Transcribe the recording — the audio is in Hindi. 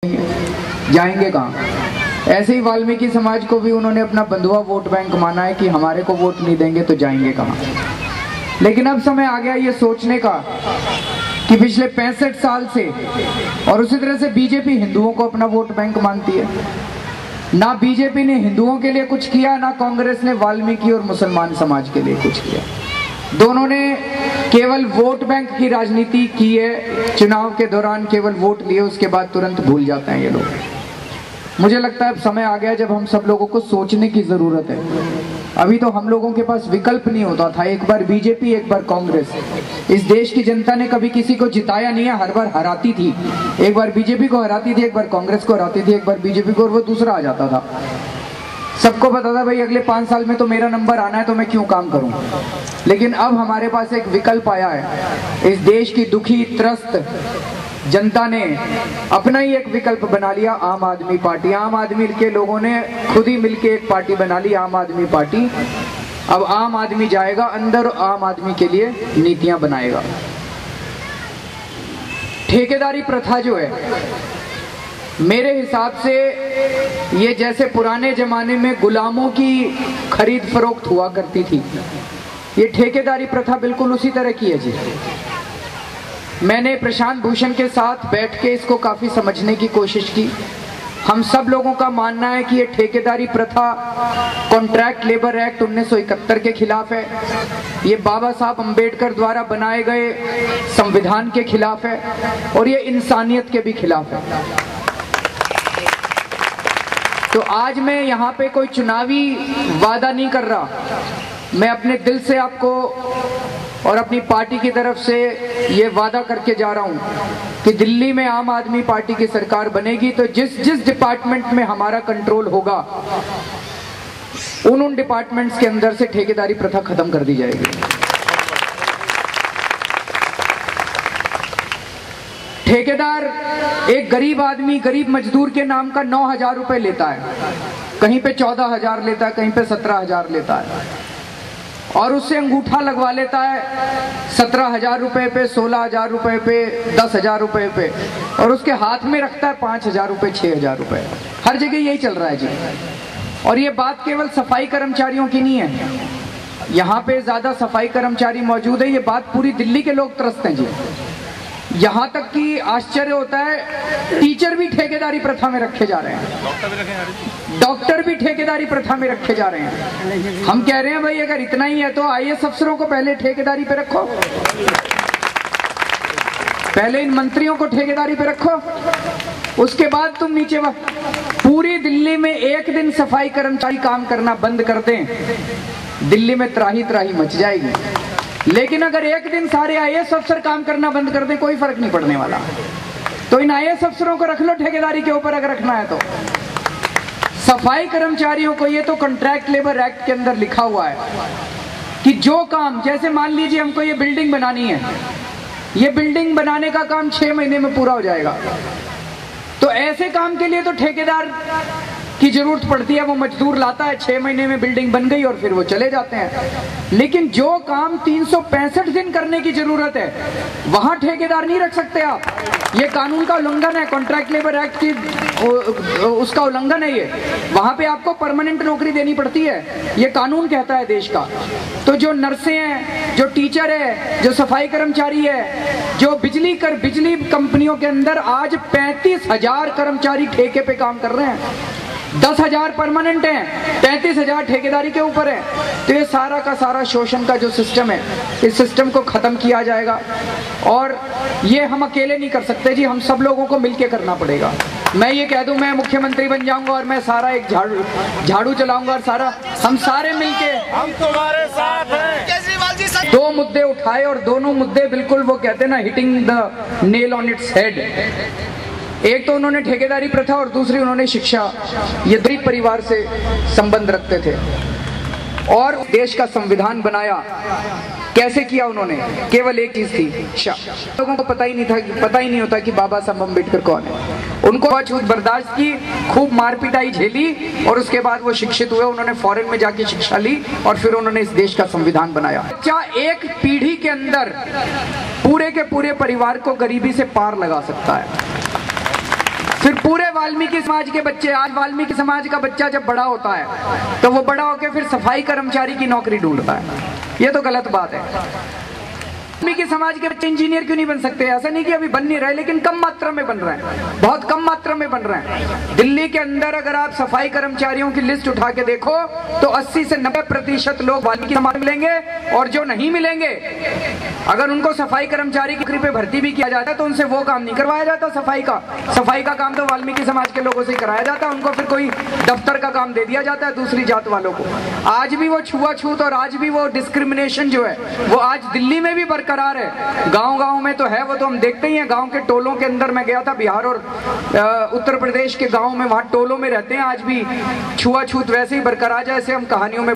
जाएंगे कहाँ। ऐसे ही वाल्मीकि समाज को भी उन्होंने अपना बंधुआ वोट बैंक माना है कि हमारे को वोट नहीं देंगे तो जाएंगे कहाँ। लेकिन अब समय आ गया ये सोचने का कि पिछले 65 साल से और उसी तरह से बीजेपी हिंदुओं को अपना वोट बैंक मानती है। ना बीजेपी ने हिंदुओं के लिए कुछ किया, ना कांग्रेस ने वाल्मीकि और मुसलमान समाज के लिए कुछ किया। दोनों ने केवल वोट बैंक की राजनीति की है। चुनाव के दौरान केवल वोट लिए, उसके बाद तुरंत भूल जाते हैं ये लोग। मुझे लगता है अब समय आ गया जब हम सब लोगों को सोचने की जरूरत है। अभी तो हम लोगों के पास विकल्प नहीं होता था, एक बार बीजेपी एक बार कांग्रेस। इस देश की जनता ने कभी किसी को जिताया नहीं है, हर बार हराती थी। एक बार बीजेपी को हराती थी, एक बार कांग्रेस को हराती थी, एक बार बीजेपी को, और वो दूसरा आ जाता था। सबको पता था भाई अगले 5 साल में तो मेरा नंबर आना है, तो मैं क्यों काम करूं। लेकिन अब हमारे पास एक विकल्प आया है। इस देश की दुखी त्रस्त जनता ने अपना ही एक विकल्प बना लिया, आम आदमी पार्टी। आम आदमी के लोगों ने खुद ही मिलकर एक पार्टी बना ली, आम आदमी पार्टी। अब आम आदमी जाएगा अंदर, आम आदमी के लिए नीतियां बनाएगा। ठेकेदारी प्रथा जो है, मेरे हिसाब से ये जैसे पुराने जमाने में गुलामों की खरीद फरोख्त हुआ करती थी, ये ठेकेदारी प्रथा बिल्कुल उसी तरह की है जी। मैंने प्रशांत भूषण के साथ बैठ के इसको काफी समझने की कोशिश की। हम सब लोगों का मानना है कि ये ठेकेदारी प्रथा कॉन्ट्रैक्ट लेबर एक्ट 1971 के खिलाफ है, ये बाबा साहब अंबेडकर द्वारा बनाए गए संविधान के खिलाफ है, और ये इंसानियत के भी खिलाफ है। तो आज मैं यहाँ पे कोई चुनावी वादा नहीं कर रहा, मैं अपने दिल से आपको और अपनी पार्टी की तरफ से ये वादा करके जा रहा हूँ कि दिल्ली में आम आदमी पार्टी की सरकार बनेगी तो जिस डिपार्टमेंट में हमारा कंट्रोल होगा, उन डिपार्टमेंट्स के अंदर से ठेकेदारी प्रथा खत्म कर दी जाएगी। ठेकेदार एक गरीब आदमी, गरीब मजदूर के नाम का 9,000 रुपए लेता है, कहीं पे 14,000 लेता है, कहीं पे 17,000 लेता है, और उससे अंगूठा लगवा लेता है 17,000 रुपए पे, 16,000 रुपए पे, 10,000 रुपए पे, और उसके हाथ में रखता है 5,000 रुपए, 6,000 रुपए। हर जगह यही चल रहा है जी। और ये बात केवल सफाई कर्मचारियों की नहीं है, यहाँ पे ज्यादा सफाई कर्मचारी मौजूद है, ये बात पूरी दिल्ली के लोग त्रस्त हैं जी। यहाँ तक कि आश्चर्य होता है, टीचर भी ठेकेदारी प्रथा में रखे जा रहे हैं, डॉक्टर भी ठेकेदारी प्रथा में रखे जा रहे हैं। हम कह रहे हैं भाई अगर इतना ही है तो आईएएस अफसरों को पहले ठेकेदारी पे रखो, पहले इन मंत्रियों को ठेकेदारी पे रखो, उसके बाद तुम नीचे पूरी दिल्ली में एक दिन सफाई कर्मचारी काम करना बंद कर दें, दिल्ली में त्राही त्राही मच जाएगी। लेकिन अगर एक दिन सारे आईएएस अफसर काम करना बंद कर दे, कोई फर्क नहीं पड़ने वाला। तो इन आईएएस अफसरों को रख लो ठेकेदारी के ऊपर अगर रखना है तो। सफाई कर्मचारियों को, ये तो कॉन्ट्रैक्ट लेबर एक्ट के अंदर लिखा हुआ है कि जो काम, जैसे मान लीजिए हमको ये बिल्डिंग बनानी है, ये बिल्डिंग बनाने का काम 6 महीने में पूरा हो जाएगा, तो ऐसे काम के लिए तो ठेकेदार की जरूरत पड़ती है। वो मजदूर लाता है, 6 महीने में बिल्डिंग बन गई और फिर वो चले जाते हैं। लेकिन जो काम 365 दिन करने की जरूरत है, वहां ठेकेदार नहीं रख सकते आप। ये कानून का उल्लंघन है, कॉन्ट्रैक्ट लेबर एक्ट की उसका उल्लंघन है ये। वहां पे आपको परमानेंट नौकरी देनी पड़ती है, ये कानून कहता है देश का। तो जो नर्सें हैं, जो टीचर है, जो सफाई कर्मचारी है, जो बिजली कंपनियों के अंदर आज 35,000 कर्मचारी ठेके पे काम कर रहे हैं, 10,000 परमानेंट हैं, 35,000 ठेकेदारी के ऊपर है। तो ये सारा का सारा शोषण का जो सिस्टम है, इस सिस्टम को खत्म किया जाएगा। और ये हम अकेले नहीं कर सकते जी, हम सब लोगों को मिलके करना पड़ेगा। मैं ये कह दूं मैं मुख्यमंत्री बन जाऊंगा और मैं सारा एक झाड़ू चलाऊंगा और सारा हम सारे मिलके, हम तुम्हारे साथ हैं। केजरीवाल जी 2 मुद्दे उठाए और दोनों मुद्दे बिल्कुल वो कहते हैं ना, hitting the nail on its head. एक तो उन्होंने ठेकेदारी प्रथा और दूसरी उन्होंने शिक्षा। ये गरीब परिवार से संबंध रखते थे और देश का संविधान बनाया। कैसे किया उन्होंने? केवल एक चीज थी, शिक्षा। लोगों को पता ही नहीं होता कि बाबा साहब अम्बेडकर कौन है। उनको छूत बर्दाश्त की, खूब मार पिटाई झेली और उसके बाद वो शिक्षित हुए। उन्होंने फॉरेन में जाके शिक्षा ली और फिर उन्होंने इस देश का संविधान बनाया। बच्चा एक पीढ़ी के अंदर पूरे के पूरे परिवार को गरीबी से पार लगा सकता है। फिर पूरे वाल्मीकि समाज के बच्चे, आज वाल्मीकि समाज का बच्चा जब बड़ा होता है तो वो बड़ा होकर फिर सफाई कर्मचारी की नौकरी ढूंढता है। ये तो गलत बात है। वाल्मीकि समाज के बच्चे इंजीनियर क्यों नहीं बन सकते? ऐसा नहीं कि अभी बन नहीं रहे, लेकिन कम मात्रा में बन रहे हैं, बहुत कम मात्रा में बन रहे हैं। दिल्ली के अंदर अगर आप सफाई कर्मचारियों की लिस्ट उठा के देखो तो 80 से 90% लोग वाल्मीकि समाज मिलेंगे, और जो नहीं मिलेंगे, अगर उनको सफाई कर्मचारी की नौकरी पे भर्ती भी किया जाता है तो उनसे वो काम नहीं करवाया जाता। सफाई का काम तो वाल्मीकि समाज के लोगों से ही कराया जाता है। उनको फिर कोई दफ्तर का काम दे दिया जाता है दूसरी जात वालों को। आज भी वो छुआछूत और आज भी वो डिस्क्रिमिनेशन जो है वो आज दिल्ली में भी बरकरार है। गांव-गांव में तो है, वो तो हम देखते ही हैं। गांव के टोलों के अंदर मैं गया था, बिहार और उत्तर प्रदेश के गांव में, वहां टोलों में रहते हैं आज भी छुआछूत वैसे ही बरकरार जैसे हम कहानियों में